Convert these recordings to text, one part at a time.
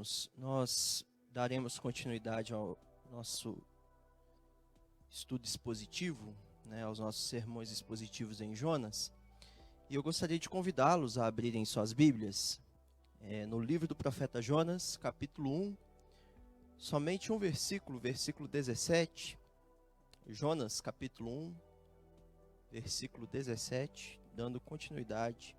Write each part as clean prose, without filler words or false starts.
irmãos, nós daremos continuidade ao nosso estudo expositivo, aos nossos sermões expositivos em Jonas. E eu gostaria de convidá-los a abrirem suas Bíblias no livro do profeta Jonas, capítulo 1, somente um versículo 17. Jonas, capítulo 1, versículo 17, dando continuidade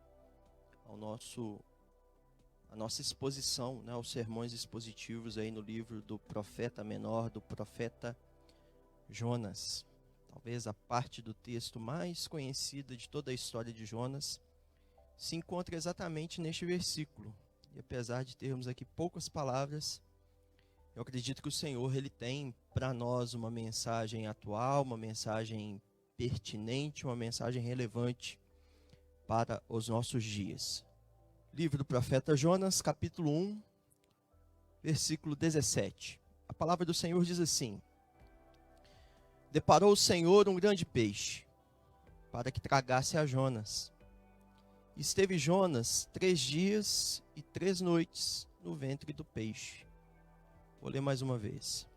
a nossa exposição, aos sermões expositivos aí no livro do profeta menor, do profeta Jonas. Talvez a parte do texto mais conhecida de toda a história de Jonas se encontra exatamente neste versículo. E apesar de termos aqui poucas palavras, eu acredito que o Senhor ele tem para nós uma mensagem atual, uma mensagem pertinente, uma mensagem relevante para os nossos dias. Livro do profeta Jonas, capítulo 1, versículo 17. A palavra do Senhor diz assim: Deparou o Senhor um grande peixe, para que tragasse a Jonas. E esteve Jonas 3 dias e 3 noites no ventre do peixe. Vou ler mais uma vez.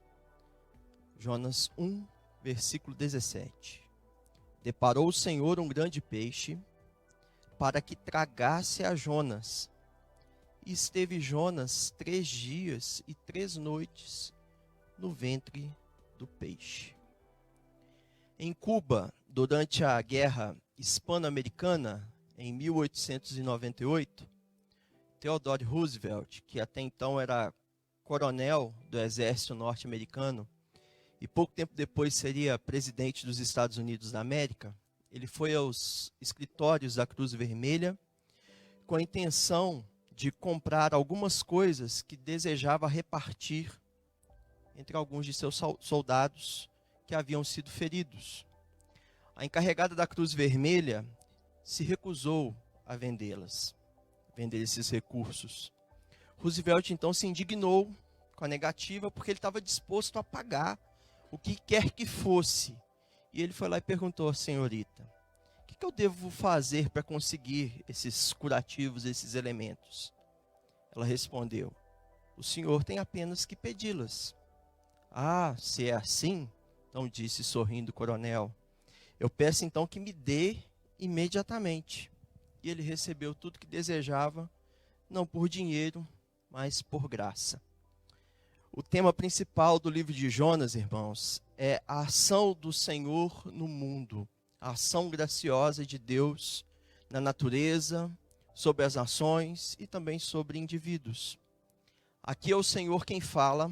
Jonas 1, versículo 17. Deparou o Senhor um grande peixe, para que tragasse a Jonas. E esteve Jonas 3 dias e 3 noites no ventre do peixe. Em Cuba, durante a Guerra Hispano-Americana, em 1898, Theodore Roosevelt, que até então era coronel do exército norte-americano, e pouco tempo depois seria presidente dos Estados Unidos da América, ele foi aos escritórios da Cruz Vermelha com a intenção de comprar algumas coisas que desejava repartir entre alguns de seus soldados que haviam sido feridos. A encarregada da Cruz Vermelha se recusou a vender esses recursos. Roosevelt então se indignou com a negativa porque ele estava disposto a pagar o que quer que fosse. E ele foi lá e perguntou à senhorita: o que eu devo fazer para conseguir esses curativos, esses elementos? Ela respondeu: o senhor tem apenas que pedi-las. Ah, se é assim, então disse sorrindo o coronel, eu peço então que me dê imediatamente. E ele recebeu tudo que desejava, não por dinheiro, mas por graça. O tema principal do livro de Jonas, irmãos, é a ação do Senhor no mundo, a ação graciosa de Deus na natureza, sobre as nações e também sobre indivíduos. Aqui é o Senhor quem fala,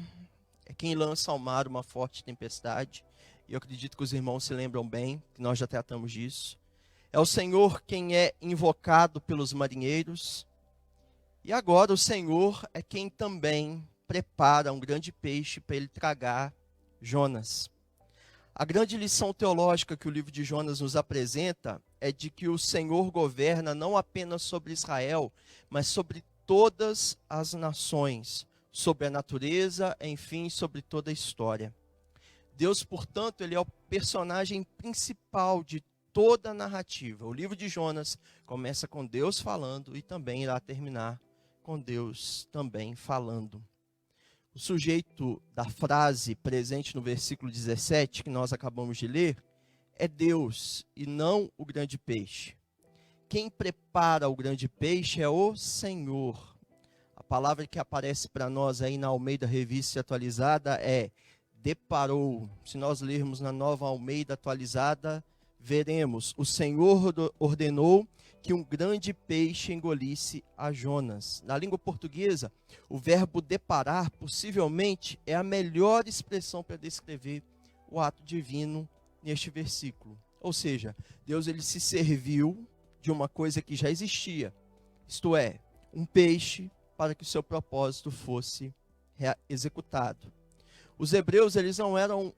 é quem lança ao mar uma forte tempestade, e eu acredito que os irmãos se lembram bem, que nós já tratamos disso. É o Senhor quem é invocado pelos marinheiros, e agora o Senhor é quem também prepara um grande peixe para ele tragar Jonas. A grande lição teológica que o livro de Jonas nos apresenta é de que o Senhor governa não apenas sobre Israel, mas sobre todas as nações, sobre a natureza, enfim, sobre toda a história. Deus, portanto, ele é o personagem principal de toda a narrativa. O livro de Jonas começa com Deus falando e também irá terminar com Deus também falando. O sujeito da frase presente no versículo 17, que nós acabamos de ler, é Deus e não o grande peixe. Quem prepara o grande peixe é o Senhor. A palavra que aparece para nós aí na Almeida Revista Atualizada é deparou. Se nós lermos na Nova Almeida Atualizada, veremos: o Senhor ordenou que um grande peixe engolisse a Jonas. Na língua portuguesa, o verbo deparar possivelmente é a melhor expressão para descrever o ato divino neste versículo. Ou seja, Deus ele se serviu de uma coisa que já existia, isto é, um peixe, para que o seu propósito fosse executado. Os hebreus eles não eram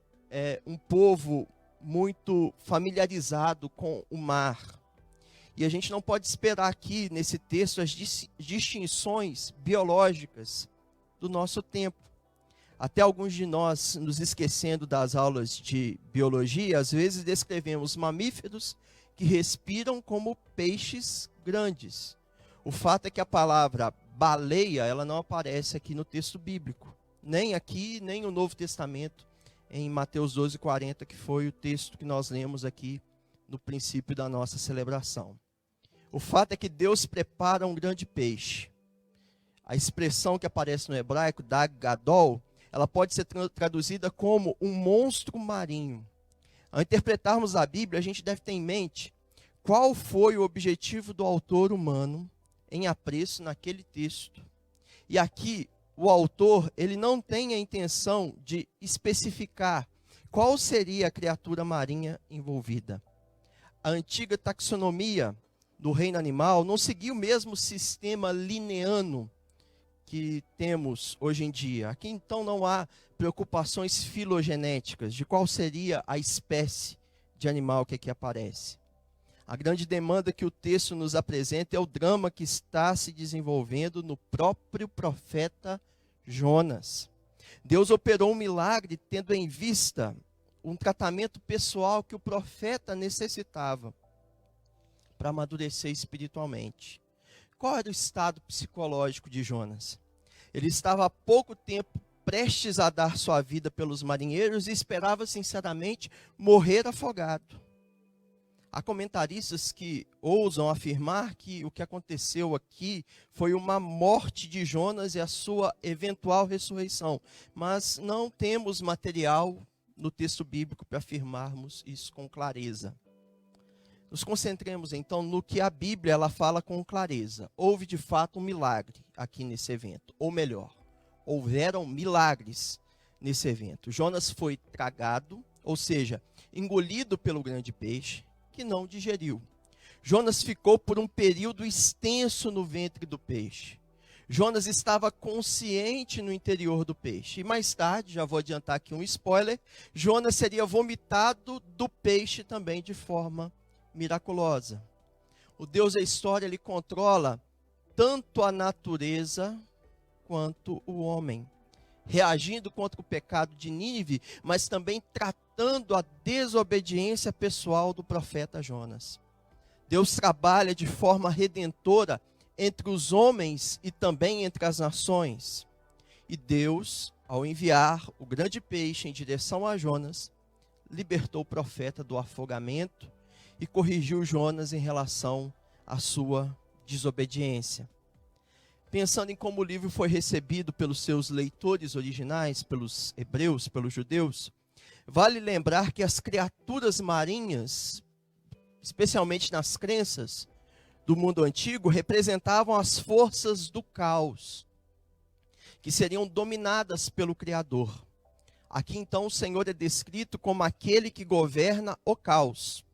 um povo muito familiarizado com o mar. E a gente não pode esperar aqui, nesse texto, as distinções biológicas do nosso tempo. Até alguns de nós, nos esquecendo das aulas de biologia, às vezes descrevemos mamíferos que respiram como peixes grandes. O fato é que a palavra baleia, ela não aparece aqui no texto bíblico. Nem aqui, nem no Novo Testamento, em Mateus 12:40, que foi o texto que nós lemos aqui no princípio da nossa celebração. O fato é que Deus prepara um grande peixe. A expressão que aparece no hebraico, dag gadol, ela pode ser traduzida como um monstro marinho. Ao interpretarmos a Bíblia, a gente deve ter em mente qual foi o objetivo do autor humano em apreço naquele texto. E aqui, o autor, ele não tem a intenção de especificar qual seria a criatura marinha envolvida. A antiga taxonomia do reino animal não seguia o mesmo sistema linneano que temos hoje em dia. Aqui então não há preocupações filogenéticas de qual seria a espécie de animal que aqui aparece. A grande demanda que o texto nos apresenta é o drama que está se desenvolvendo no próprio profeta Jonas. Deus operou um milagre tendo em vista um tratamento pessoal que o profeta necessitava para amadurecer espiritualmente. Qual era o estado psicológico de Jonas? Ele estava há pouco tempo prestes a dar sua vida pelos marinheiros e esperava sinceramente morrer afogado. Há comentaristas que ousam afirmar que o que aconteceu aqui foi uma morte de Jonas e a sua eventual ressurreição, mas não temos material no texto bíblico para afirmarmos isso com clareza. Nos concentremos então no que a Bíblia ela fala com clareza. Houve de fato um milagre aqui nesse evento, ou melhor, houveram milagres nesse evento. Jonas foi tragado, ou seja, engolido pelo grande peixe, que não digeriu. Jonas ficou por um período extenso no ventre do peixe. Jonas estava consciente no interior do peixe. E mais tarde, já vou adiantar aqui um spoiler, Jonas seria vomitado do peixe também de forma miraculosa. O Deus da história, ele controla tanto a natureza quanto o homem, reagindo contra o pecado de Nínive, mas também tratando a desobediência pessoal do profeta Jonas. Deus trabalha de forma redentora entre os homens e também entre as nações. E Deus, ao enviar o grande peixe em direção a Jonas, libertou o profeta do afogamento e corrigiu Jonas em relação à sua desobediência. Pensando em como o livro foi recebido pelos seus leitores originais, pelos hebreus, pelos judeus, vale lembrar que as criaturas marinhas, especialmente nas crenças do mundo antigo, representavam as forças do caos, que seriam dominadas pelo Criador. Aqui então o Senhor é descrito como aquele que governa o caos,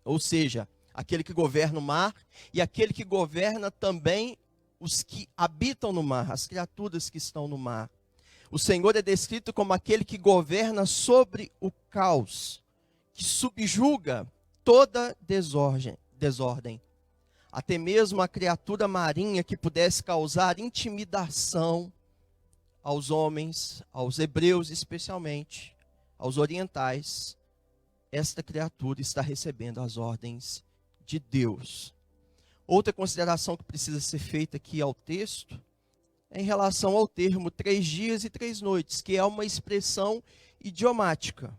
ou seja, aquele que governa o mar e aquele que governa também os que habitam no mar, as criaturas que estão no mar. O Senhor é descrito como aquele que governa sobre o caos, que subjuga toda desordem. Até mesmo a criatura marinha que pudesse causar intimidação aos homens, aos hebreus especialmente, aos orientais, esta criatura está recebendo as ordens de Deus. Outra consideração que precisa ser feita aqui ao texto é em relação ao termo 3 dias e 3 noites, que é uma expressão idiomática.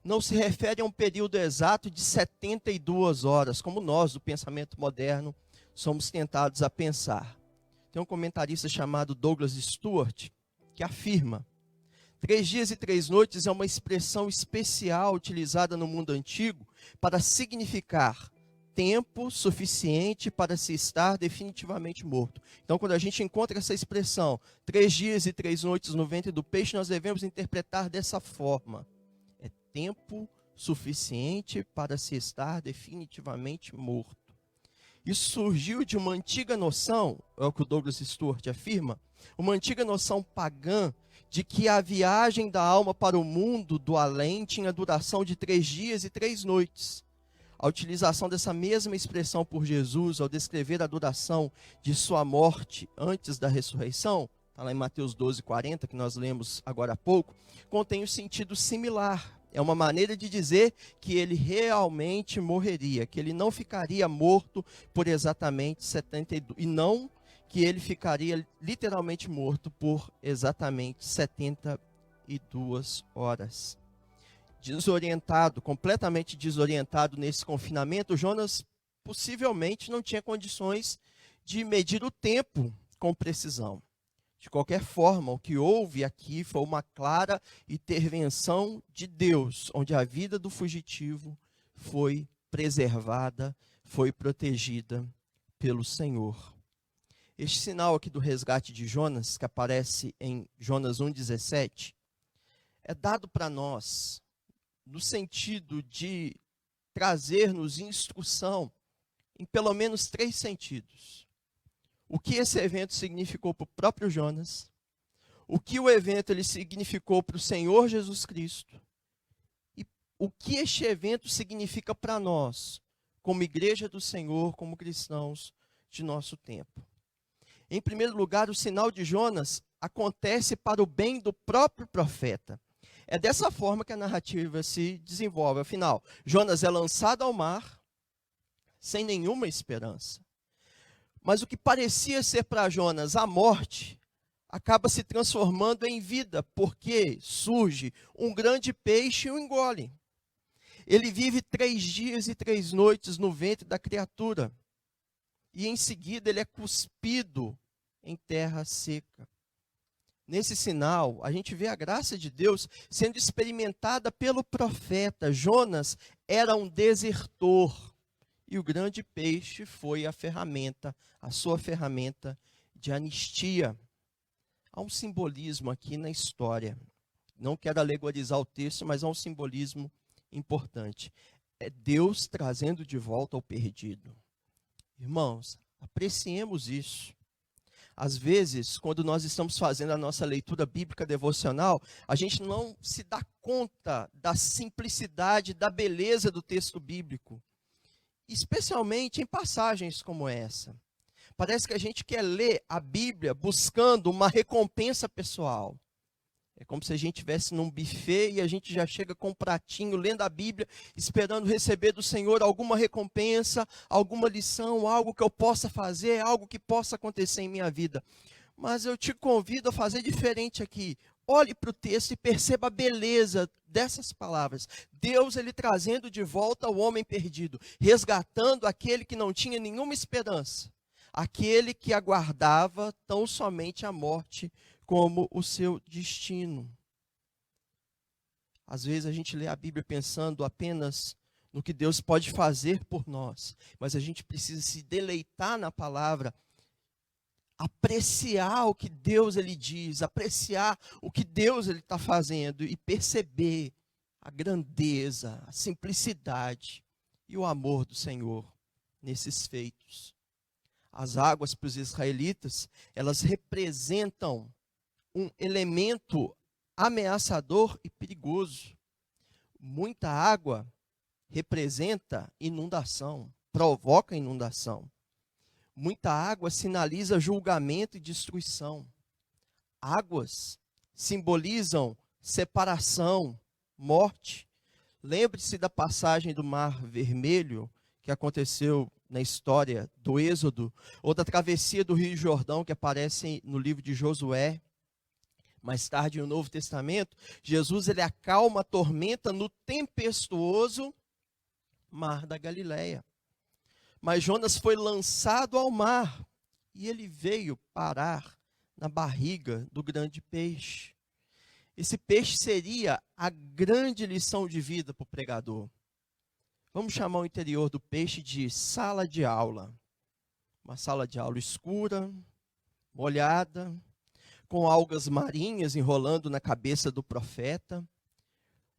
Não se refere a um período exato de 72 horas, como nós, do pensamento moderno, somos tentados a pensar. Tem um comentarista chamado Douglas Stuart, que afirma: 3 dias e 3 noites é uma expressão especial utilizada no mundo antigo para significar tempo suficiente para se estar definitivamente morto. Então, quando a gente encontra essa expressão, 3 dias e 3 noites no ventre do peixe, nós devemos interpretar dessa forma: é tempo suficiente para se estar definitivamente morto. Isso surgiu de uma antiga noção, é o que o Douglas Stuart afirma, uma antiga noção pagã de que a viagem da alma para o mundo do além tinha duração de 3 dias e 3 noites. A utilização dessa mesma expressão por Jesus, ao descrever a duração de sua morte antes da ressurreição, está lá em Mateus 12:40, que nós lemos agora há pouco, contém um sentido similar. É uma maneira de dizer que ele realmente morreria, que ele não ficaria morto por exatamente 72, e não que ele ficaria literalmente morto por exatamente 72 horas. Desorientado, completamente desorientado nesse confinamento, Jonas possivelmente não tinha condições de medir o tempo com precisão. De qualquer forma, o que houve aqui foi uma clara intervenção de Deus, onde a vida do fugitivo foi preservada, foi protegida pelo Senhor. Este sinal aqui do resgate de Jonas, que aparece em Jonas 1,17, é dado para nós no sentido de trazer-nos instrução em pelo menos 3 sentidos. O que esse evento significou para o próprio Jonas, o que o evento ele significou para o Senhor Jesus Cristo, e o que este evento significa para nós, como igreja do Senhor, como cristãos de nosso tempo. Em primeiro lugar, o sinal de Jonas acontece para o bem do próprio profeta. É dessa forma que a narrativa se desenvolve. Afinal, Jonas é lançado ao mar sem nenhuma esperança. Mas o que parecia ser para Jonas a morte, acaba se transformando em vida, porque surge um grande peixe e o engole. Ele vive 3 dias e 3 noites no ventre da criatura. E em seguida ele é cuspido em terra seca. Nesse sinal, a gente vê a graça de Deus sendo experimentada pelo profeta. Jonas era um desertor. E o grande peixe foi a sua ferramenta de anistia. Há um simbolismo aqui na história. Não quero alegorizar o texto, mas há um simbolismo importante. É Deus trazendo de volta o perdido. Irmãos, apreciemos isso. Às vezes, quando nós estamos fazendo a nossa leitura bíblica devocional, a gente não se dá conta da simplicidade, da beleza do texto bíblico. Especialmente em passagens como essa. Parece que a gente quer ler a Bíblia buscando uma recompensa pessoal. É como se a gente estivesse num buffet e a gente já chega com um pratinho, lendo a Bíblia, esperando receber do Senhor alguma recompensa, alguma lição, algo que eu possa fazer, algo que possa acontecer em minha vida. Mas eu te convido a fazer diferente aqui. Olhe para o texto e perceba a beleza dessas palavras. Deus, ele trazendo de volta o homem perdido, resgatando aquele que não tinha nenhuma esperança, aquele que aguardava tão somente a morte como o seu destino. Às vezes a gente lê a Bíblia pensando apenas no que Deus pode fazer por nós, mas a gente precisa se deleitar na palavra, apreciar o que Deus ele diz, apreciar o que Deus ele está fazendo e perceber a grandeza, a simplicidade e o amor do Senhor nesses feitos. As águas para os israelitas, elas representam um elemento ameaçador e perigoso. Muita água representa inundação, provoca inundação. Muita água sinaliza julgamento e destruição. Águas simbolizam separação, morte. Lembre-se da passagem do Mar Vermelho, que aconteceu na história do Êxodo, ou da travessia do Rio Jordão, que aparece no livro de Josué. Mais tarde, no Novo Testamento, Jesus ele acalma a tormenta no tempestuoso Mar da Galileia. Mas Jonas foi lançado ao mar e ele veio parar na barriga do grande peixe. Esse peixe seria a grande lição de vida para o pregador. Vamos chamar o interior do peixe de sala de aula. Uma sala de aula escura, molhada, com algas marinhas enrolando na cabeça do profeta.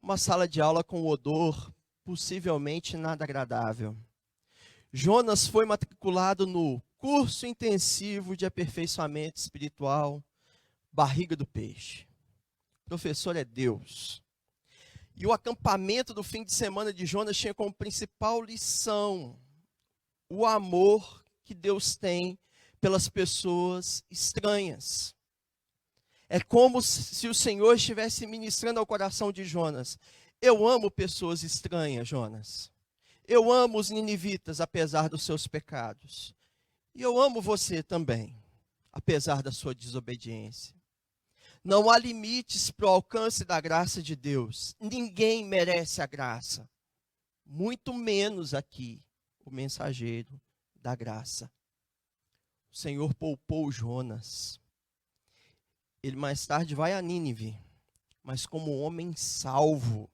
Uma sala de aula com odor possivelmente nada agradável. Jonas foi matriculado no curso intensivo de aperfeiçoamento espiritual, barriga do peixe. O professor é Deus. E o acampamento do fim de semana de Jonas tinha como principal lição o amor que Deus tem pelas pessoas estranhas. É como se o Senhor estivesse ministrando ao coração de Jonas. Eu amo pessoas estranhas, Jonas. Eu amo os ninivitas, apesar dos seus pecados. E eu amo você também. apesar da sua desobediência. Não há limites para o alcance da graça de Deus. Ninguém merece a graça. Muito menos aqui, o mensageiro da graça. O Senhor poupou Jonas. Ele mais tarde vai a Nínive, mas como homem salvo,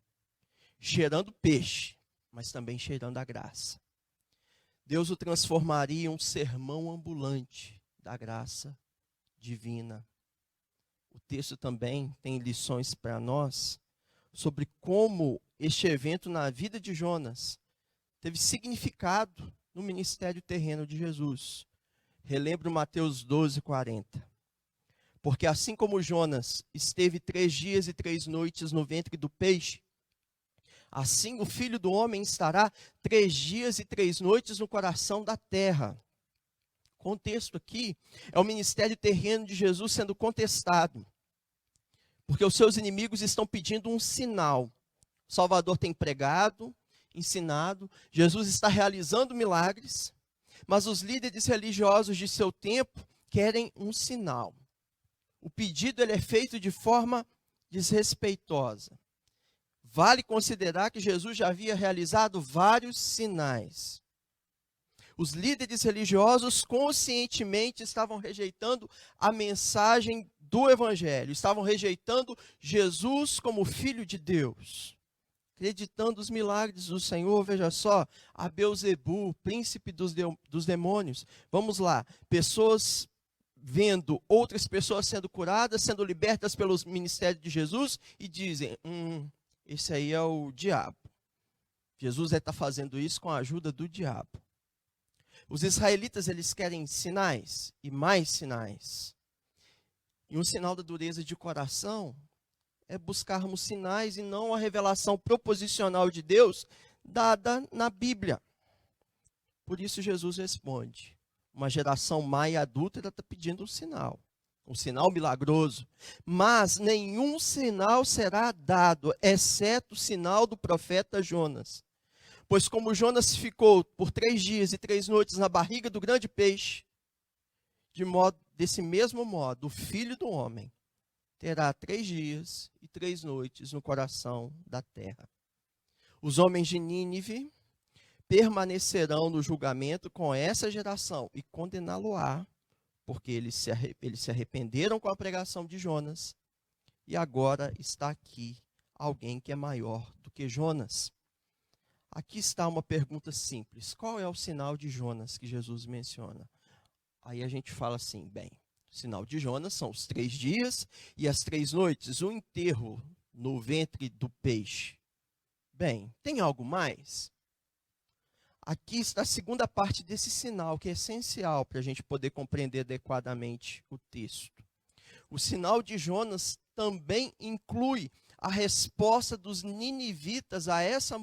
cheirando peixe, mas também cheirando a graça. Deus o transformaria em um sermão ambulante da graça divina. O texto também tem lições para nós sobre como este evento na vida de Jonas teve significado no ministério terreno de Jesus. Relembro Mateus 12:40. Porque assim como Jonas esteve 3 dias e 3 noites no ventre do peixe, assim o Filho do Homem estará 3 dias e 3 noites no coração da terra. O contexto aqui é o ministério terreno de Jesus sendo contestado, porque os seus inimigos estão pedindo um sinal. O Salvador tem pregado, ensinado, Jesus está realizando milagres, mas os líderes religiosos de seu tempo querem um sinal. O pedido ele é feito de forma desrespeitosa. Vale considerar que Jesus já havia realizado vários sinais. Os líderes religiosos conscientemente estavam rejeitando a mensagem do Evangelho, estavam rejeitando Jesus como Filho de Deus, acreditando os milagres do Senhor. Veja só, a Beelzebu, príncipe dos demônios. Vamos lá, pessoas vendo outras pessoas sendo curadas, sendo libertas pelo ministério de Jesus e dizem, esse aí é o diabo. Jesus está fazendo isso com a ajuda do diabo. Os israelitas, eles querem sinais e mais sinais. E um sinal da dureza de coração é buscarmos sinais e não a revelação proposicional de Deus dada na Bíblia. Por isso Jesus responde. Uma geração má e adúltera está pedindo um sinal milagroso. Mas nenhum sinal será dado, exceto o sinal do profeta Jonas. Pois como Jonas ficou por 3 dias e 3 noites na barriga do grande peixe, desse mesmo modo, o Filho do Homem terá 3 dias e 3 noites no coração da terra. Os homens de Nínive permanecerão no julgamento com essa geração e condená-lo-á, porque eles se arrependeram com a pregação de Jonas, e agora está aqui alguém que é maior do que Jonas. Aqui está uma pergunta simples. Qual é o sinal de Jonas que Jesus menciona? Aí a gente fala assim, bem, o sinal de Jonas são os 3 dias e as 3 noites, o enterro no ventre do peixe. Bem, tem algo mais? Aqui está a segunda parte desse sinal, que é essencial para a gente poder compreender adequadamente o texto. O sinal de Jonas também inclui a resposta dos ninivitas a essa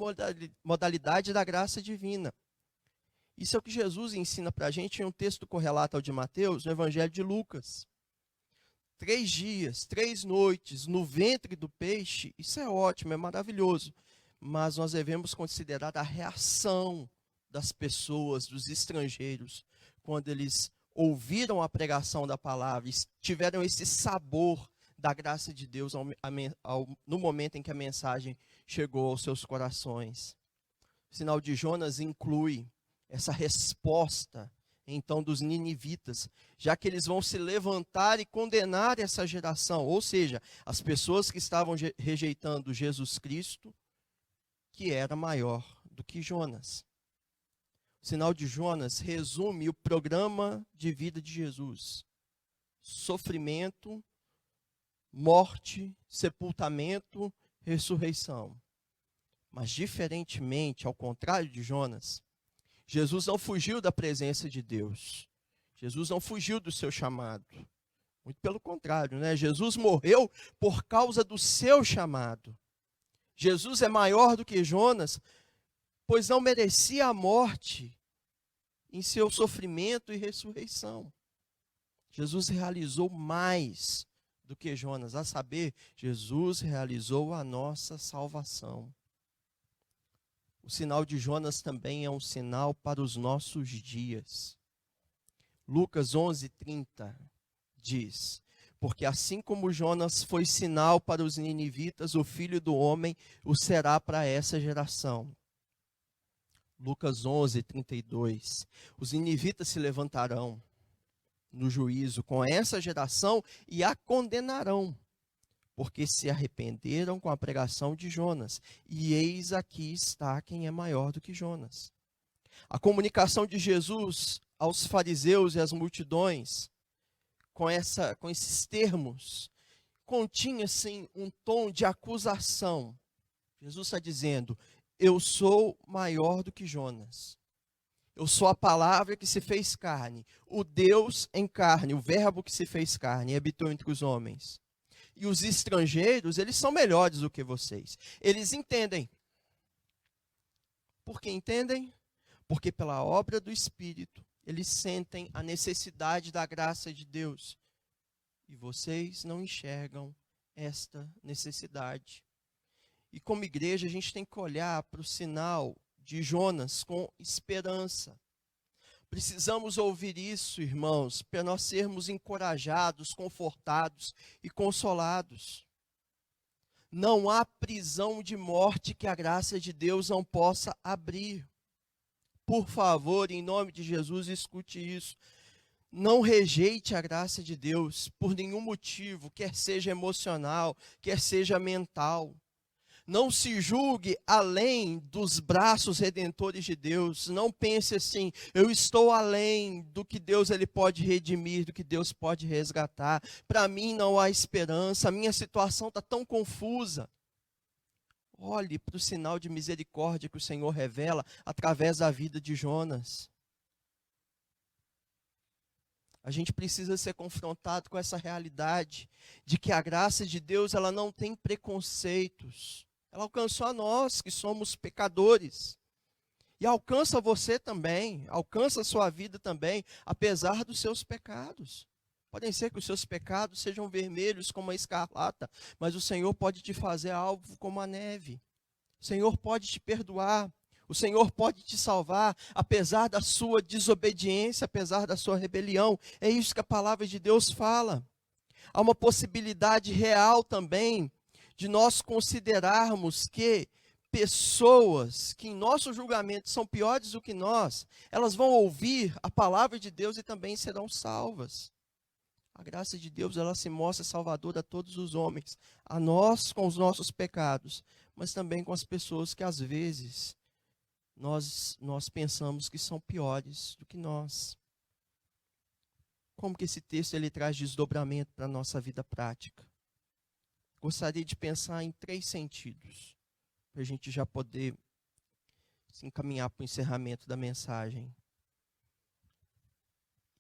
modalidade da graça divina. Isso é o que Jesus ensina para a gente em um texto correlato ao de Mateus, no Evangelho de Lucas. 3 dias, 3 noites no ventre do peixe, isso é ótimo, é maravilhoso. Mas nós devemos considerar a reação das pessoas, dos estrangeiros, quando eles ouviram a pregação da palavra, tiveram esse sabor da graça de Deus no momento em que a mensagem chegou aos seus corações. O sinal de Jonas inclui essa resposta, então, dos ninivitas, já que eles vão se levantar e condenar essa geração, ou seja, as pessoas que estavam rejeitando Jesus Cristo, que era maior do que Jonas. O sinal de Jonas resume o programa de vida de Jesus: sofrimento, morte, sepultamento, ressurreição. Mas, diferentemente, ao contrário de Jonas, Jesus não fugiu da presença de Deus. Jesus não fugiu do seu chamado. Muito pelo contrário, né? Jesus morreu por causa do seu chamado. Jesus é maior do que Jonas, pois não merecia a morte em seu sofrimento e ressurreição. Jesus realizou mais do que Jonas, a saber, Jesus realizou a nossa salvação. O sinal de Jonas também é um sinal para os nossos dias. Lucas 11:30 diz: porque assim como Jonas foi sinal para os ninivitas, o Filho do Homem o será para essa geração. Lucas 11, 32. Os ninivitas se levantarão no juízo com essa geração e a condenarão, porque se arrependeram com a pregação de Jonas. E eis aqui está quem é maior do que Jonas. A comunicação de Jesus aos fariseus e às multidões, com esses termos, continha, sim, um tom de acusação. Jesus está dizendo: eu sou maior do que Jonas. Eu sou a palavra que se fez carne, o Deus em carne, o verbo que se fez carne e habitou entre os homens. E os estrangeiros, eles são melhores do que vocês. Eles entendem. Por que entendem? Porque pela obra do Espírito, eles sentem a necessidade da graça de Deus. E vocês não enxergam esta necessidade. E como igreja, a gente tem que olhar para o sinal de Jonas com esperança. Precisamos ouvir isso, irmãos, para nós sermos encorajados, confortados e consolados. Não há prisão de morte que a graça de Deus não possa abrir. Por favor, em nome de Jesus, escute isso. Não rejeite a graça de Deus por nenhum motivo, quer seja emocional, quer seja mental. Não se julgue além dos braços redentores de Deus. Não pense assim: eu estou além do que Deus ele pode redimir, do que Deus pode resgatar. Para mim não há esperança, a minha situação está tão confusa. Olhe para o sinal de misericórdia que o Senhor revela através da vida de Jonas. A gente precisa ser confrontado com essa realidade de que a graça de Deus ela não tem preconceitos. Ela alcançou a nós que somos pecadores. E alcança você também, alcança a sua vida também, apesar dos seus pecados. Podem ser que os seus pecados sejam vermelhos como a escarlata, mas o Senhor pode te fazer alvo como a neve. O Senhor pode te perdoar. O Senhor pode te salvar, apesar da sua desobediência, apesar da sua rebelião. É isso que a palavra de Deus fala. Há uma possibilidade real também de nós considerarmos que pessoas que em nosso julgamento são piores do que nós, elas vão ouvir a palavra de Deus e também serão salvas. A graça de Deus, ela se mostra salvadora a todos os homens, a nós com os nossos pecados, mas também com as pessoas que às vezes nós pensamos que são piores do que nós. Como que esse texto ele traz desdobramento para a nossa vida prática? Gostaria de pensar em 3 sentidos, para a gente já poder se encaminhar para o encerramento da mensagem.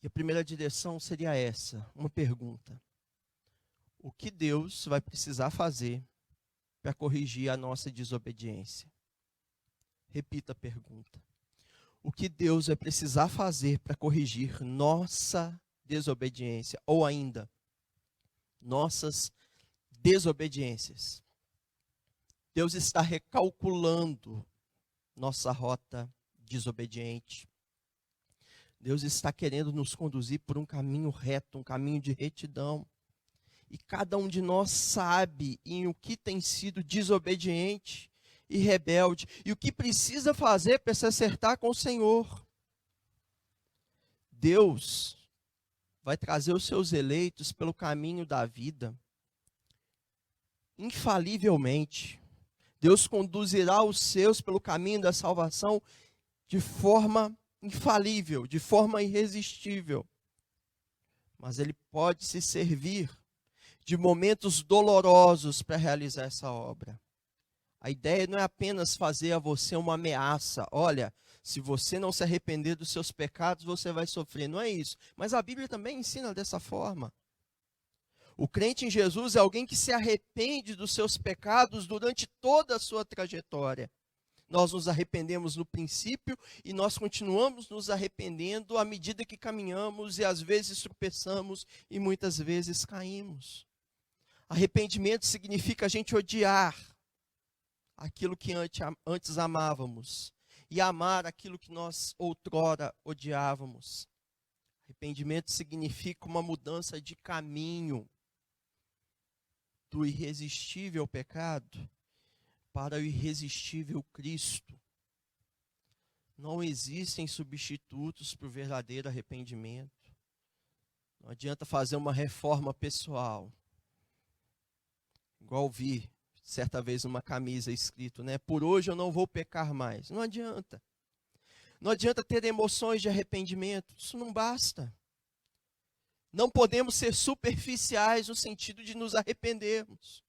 E a primeira direção seria essa, uma pergunta. O que Deus vai precisar fazer para corrigir a nossa desobediência? Repita a pergunta. O que Deus vai precisar fazer para corrigir nossa desobediência? Ou ainda, nossas desobediências. Deus está recalculando nossa rota desobediente. Deus está querendo nos conduzir por um caminho reto, um caminho de retidão. E cada um de nós sabe em o que tem sido desobediente e rebelde, e o que precisa fazer para se acertar com o Senhor. Deus vai trazer os seus eleitos pelo caminho da vida. Infalivelmente, Deus conduzirá os seus pelo caminho da salvação de forma infalível, de forma irresistível. Mas Ele pode se servir de momentos dolorosos para realizar essa obra. A ideia não é apenas fazer a você uma ameaça. Olha, se você não se arrepender dos seus pecados, você vai sofrer. Não é isso. Mas a Bíblia também ensina dessa forma. O crente em Jesus é alguém que se arrepende dos seus pecados durante toda a sua trajetória. Nós nos arrependemos no princípio e nós continuamos nos arrependendo à medida que caminhamos e às vezes tropeçamos e muitas vezes caímos. Arrependimento significa a gente odiar aquilo que antes amávamos e amar aquilo que nós outrora odiávamos. Arrependimento significa uma mudança de caminho do irresistível pecado para o irresistível Cristo. Não existem substitutos para o verdadeiro arrependimento. Não adianta fazer uma reforma pessoal. Igual vi certa vez numa camisa escrito, né? Por hoje eu não vou pecar mais. Não adianta. Não adianta ter emoções de arrependimento. Isso não basta. Não podemos ser superficiais no sentido de nos arrependermos.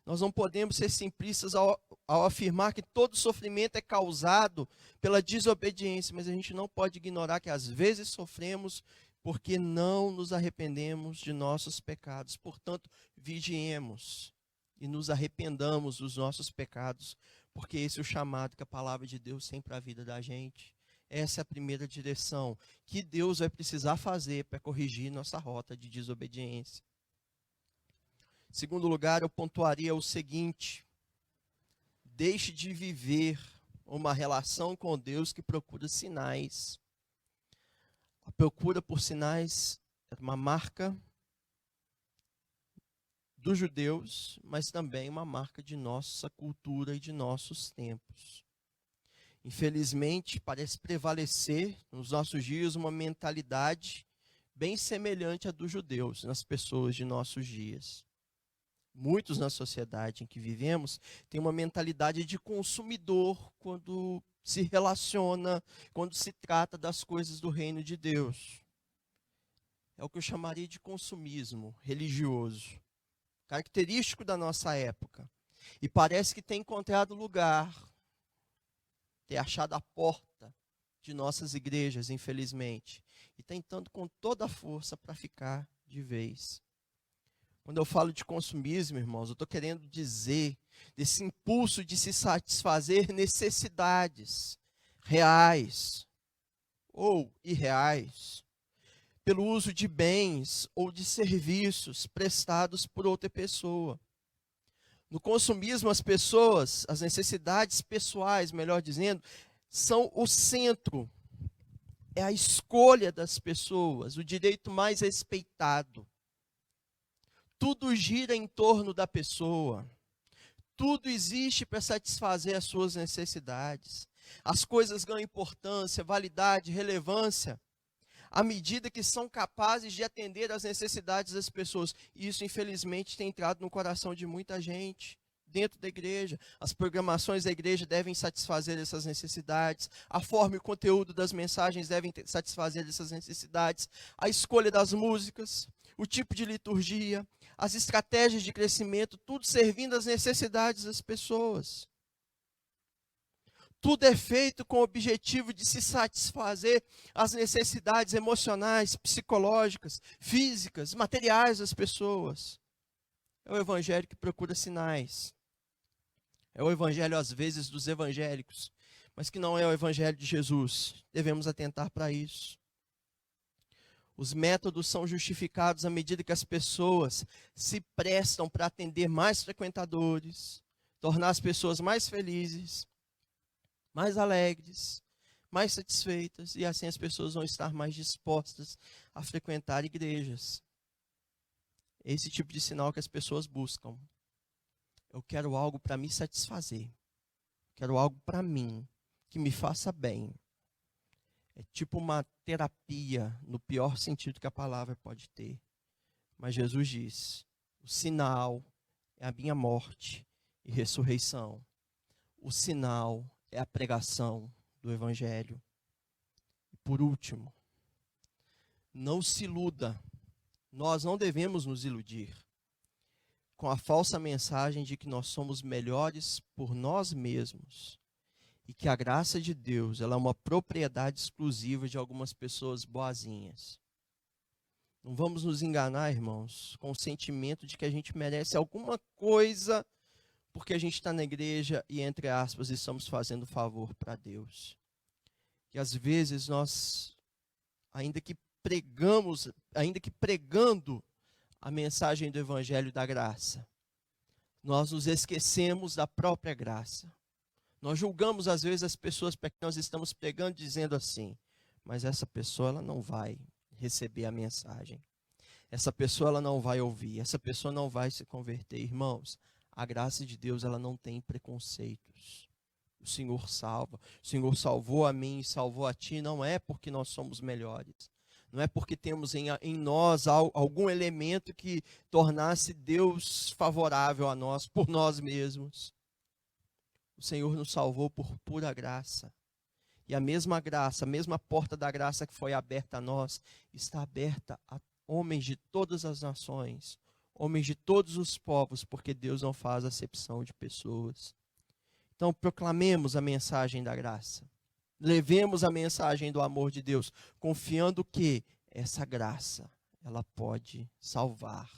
Nós não podemos ser simplistas ao afirmar que todo sofrimento é causado pela desobediência, mas a gente não pode ignorar que às vezes sofremos porque não nos arrependemos de nossos pecados. Portanto, vigiemos e nos arrependamos dos nossos pecados, porque esse é o chamado que a palavra de Deus tem para a vida da gente. Essa é a primeira direção que Deus vai precisar fazer para corrigir nossa rota de desobediência. Em segundo lugar, eu pontuaria o seguinte: deixe de viver uma relação com Deus que procura sinais. A procura por sinais é uma marca dos judeus, mas também uma marca de nossa cultura e de nossos tempos. Infelizmente, parece prevalecer nos nossos dias uma mentalidade bem semelhante à dos judeus, nas pessoas de nossos dias. Muitos na sociedade em que vivemos têm uma mentalidade de consumidor quando se relaciona, quando se trata das coisas do reino de Deus. É o que eu chamaria de consumismo religioso, característico da nossa época. E parece que tem encontrado lugar, ter achado a porta de nossas igrejas, infelizmente, e tentando com toda a força para ficar de vez. Quando eu falo de consumismo, irmãos, eu estou querendo dizer desse impulso de se satisfazer necessidades reais ou irreais, pelo uso de bens ou de serviços prestados por outra pessoa. No consumismo, as pessoas, as necessidades pessoais, melhor dizendo, são o centro. É a escolha das pessoas, o direito mais respeitado. Tudo gira em torno da pessoa. Tudo existe para satisfazer as suas necessidades. As coisas ganham importância, validade, relevância, à medida que são capazes de atender às necessidades das pessoas. E isso, infelizmente, tem entrado no coração de muita gente dentro da igreja. As programações da igreja devem satisfazer essas necessidades. A forma e o conteúdo das mensagens devem satisfazer essas necessidades. A escolha das músicas, o tipo de liturgia, as estratégias de crescimento, tudo servindo às necessidades das pessoas. Tudo é feito com o objetivo de se satisfazer as necessidades emocionais, psicológicas, físicas, materiais das pessoas. É o evangelho que procura sinais. É o evangelho, às vezes, dos evangélicos, mas que não é o evangelho de Jesus. Devemos atentar para isso. Os métodos são justificados à medida que as pessoas se prestam para atender mais frequentadores, tornar as pessoas mais felizes, mais alegres, mais satisfeitas, e assim as pessoas vão estar mais dispostas a frequentar igrejas. Esse tipo de sinal que as pessoas buscam. Eu quero algo para me satisfazer. Quero algo para mim, que me faça bem. É tipo uma terapia, no pior sentido que a palavra pode ter. Mas Jesus diz, o sinal é a minha morte e ressurreição. O sinal é a pregação do evangelho. E por último, não se iluda. Nós não devemos nos iludir com a falsa mensagem de que nós somos melhores por nós mesmos e que a graça de Deus ela é uma propriedade exclusiva de algumas pessoas boazinhas. Não vamos nos enganar, irmãos, com o sentimento de que a gente merece alguma coisa porque a gente está na igreja e, entre aspas, estamos fazendo favor para Deus. E às vezes nós, ainda que pregando a mensagem do Evangelho da graça, nós nos esquecemos da própria graça. Nós julgamos às vezes as pessoas para que nós estamos pregando dizendo assim, mas essa pessoa ela não vai receber a mensagem. Essa pessoa ela não vai ouvir, essa pessoa não vai se converter. Irmãos, a graça de Deus ela não tem preconceitos. O Senhor salva. O Senhor salvou a mim e salvou a ti, não é porque nós somos melhores. Não é porque temos em nós algum elemento que tornasse Deus favorável a nós, por nós mesmos. O Senhor nos salvou por pura graça. E a mesma graça, a mesma porta da graça que foi aberta a nós, está aberta a homens de todas as nações, homens de todos os povos, porque Deus não faz acepção de pessoas. Então, proclamemos a mensagem da graça. Levemos a mensagem do amor de Deus, confiando que essa graça, ela pode salvar.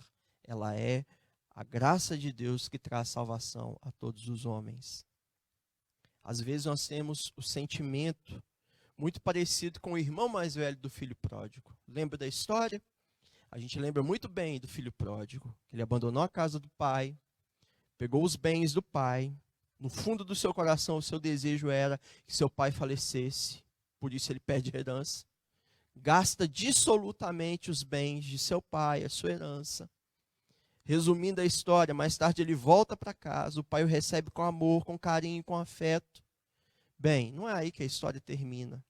Ela é a graça de Deus que traz salvação a todos os homens. Às vezes nós temos o sentimento muito parecido com o irmão mais velho do filho pródigo. Lembra da história? A gente lembra muito bem do filho pródigo. Ele abandonou a casa do pai, pegou os bens do pai. No fundo do seu coração, o seu desejo era que seu pai falecesse. Por isso ele perde a herança. Gasta dissolutamente os bens de seu pai, a sua herança. Resumindo a história, mais tarde ele volta para casa. O pai o recebe com amor, com carinho, com afeto. Bem, não é aí que a história termina.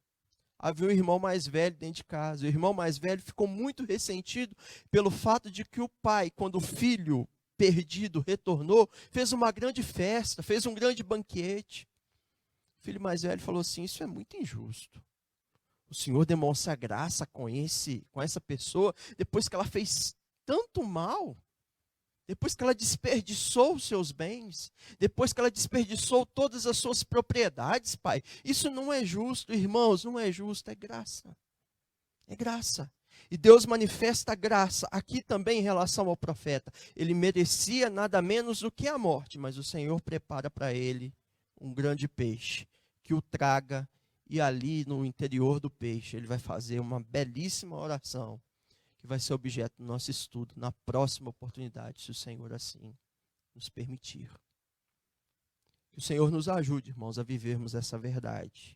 Havia um irmão mais velho dentro de casa. O irmão mais velho ficou muito ressentido pelo fato de que o pai, quando o filho perdido retornou, fez uma grande festa, fez um grande banquete. O filho mais velho falou assim: isso é muito injusto. O Senhor demonstra graça com essa pessoa depois que ela fez tanto mal, depois que ela desperdiçou os seus bens, depois que ela desperdiçou todas as suas propriedades, pai. Isso não é justo, irmãos, não é justo, é graça. É graça. E Deus manifesta graça aqui também em relação ao profeta. Ele merecia nada menos do que a morte, mas o Senhor prepara para ele um grande peixe que o traga, e ali no interior do peixe ele vai fazer uma belíssima oração que vai ser objeto do nosso estudo na próxima oportunidade, se o Senhor assim nos permitir. Que o Senhor nos ajude, irmãos, a vivermos essa verdade,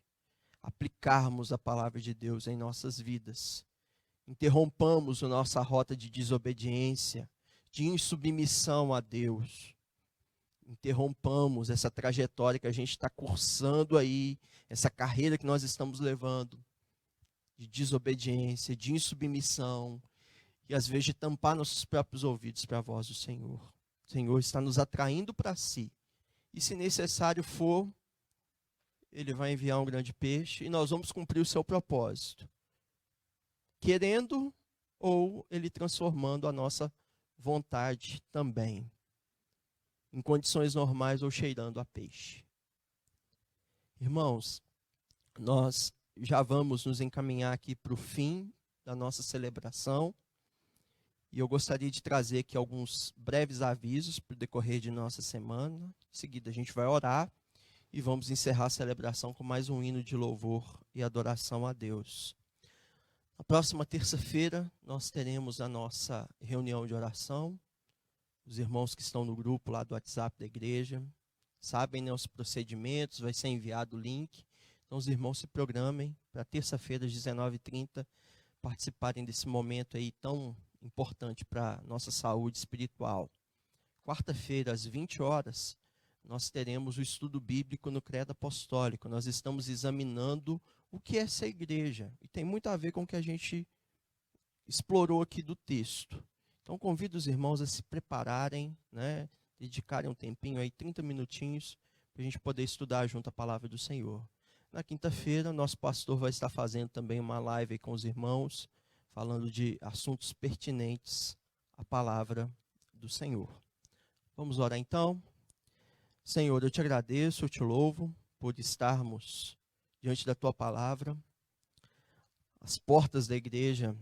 aplicarmos a palavra de Deus em nossas vidas. Interrompamos a nossa rota de desobediência, de insubmissão a Deus. Interrompamos essa trajetória que a gente está cursando aí, essa carreira que nós estamos levando, de desobediência, de insubmissão, e às vezes de tampar nossos próprios ouvidos para a voz do Senhor. O Senhor está nos atraindo para si, e se necessário for, Ele vai enviar um grande peixe, e nós vamos cumprir o seu propósito. Querendo ou Ele transformando a nossa vontade também, em condições normais ou cheirando a peixe. Irmãos, nós já vamos nos encaminhar aqui para o fim da nossa celebração, e eu gostaria de trazer aqui alguns breves avisos para o decorrer de nossa semana. Em seguida a gente vai orar e vamos encerrar a celebração com mais um hino de louvor e adoração a Deus. Na próxima terça-feira, nós teremos a nossa reunião de oração. Os irmãos que estão no grupo lá do WhatsApp da igreja sabem, né, os procedimentos, vai ser enviado o link. Então, os irmãos se programem para terça-feira, às 19h30, participarem desse momento aí tão importante para a nossa saúde espiritual. Quarta-feira, às 20 horas, nós teremos o estudo bíblico no Credo Apostólico. Nós estamos examinando o que é essa igreja. E tem muito a ver com o que a gente explorou aqui do texto. Então, convido os irmãos a se prepararem, né, dedicarem um tempinho aí, 30 minutinhos, para a gente poder estudar junto a palavra do Senhor. Na quinta-feira, nosso pastor vai estar fazendo também uma live aí com os irmãos, falando de assuntos pertinentes à palavra do Senhor. Vamos orar então? Senhor, eu te agradeço, eu te louvo por estarmos diante da tua palavra. As portas da igreja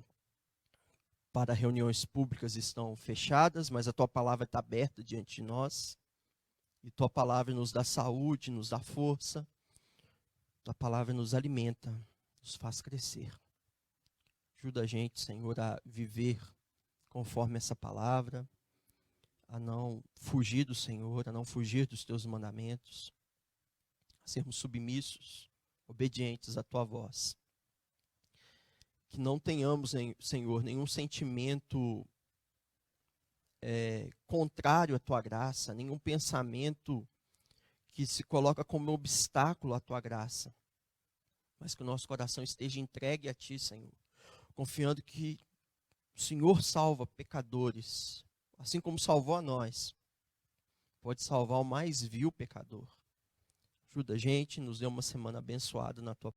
para reuniões públicas estão fechadas, mas a tua palavra está aberta diante de nós. E tua palavra nos dá saúde, nos dá força. Tua palavra nos alimenta, nos faz crescer. Ajuda a gente, Senhor, a viver conforme essa palavra, a não fugir do Senhor, a não fugir dos teus mandamentos, a sermos submissos, obedientes à tua voz. Que não tenhamos, Senhor, nenhum sentimento contrário à tua graça, nenhum pensamento que se coloca como obstáculo à tua graça, mas que o nosso coração esteja entregue a ti, Senhor, confiando que o Senhor salva pecadores, assim como salvou a nós, pode salvar o mais vil pecador. Ajuda a gente, nos dê uma semana abençoada na tua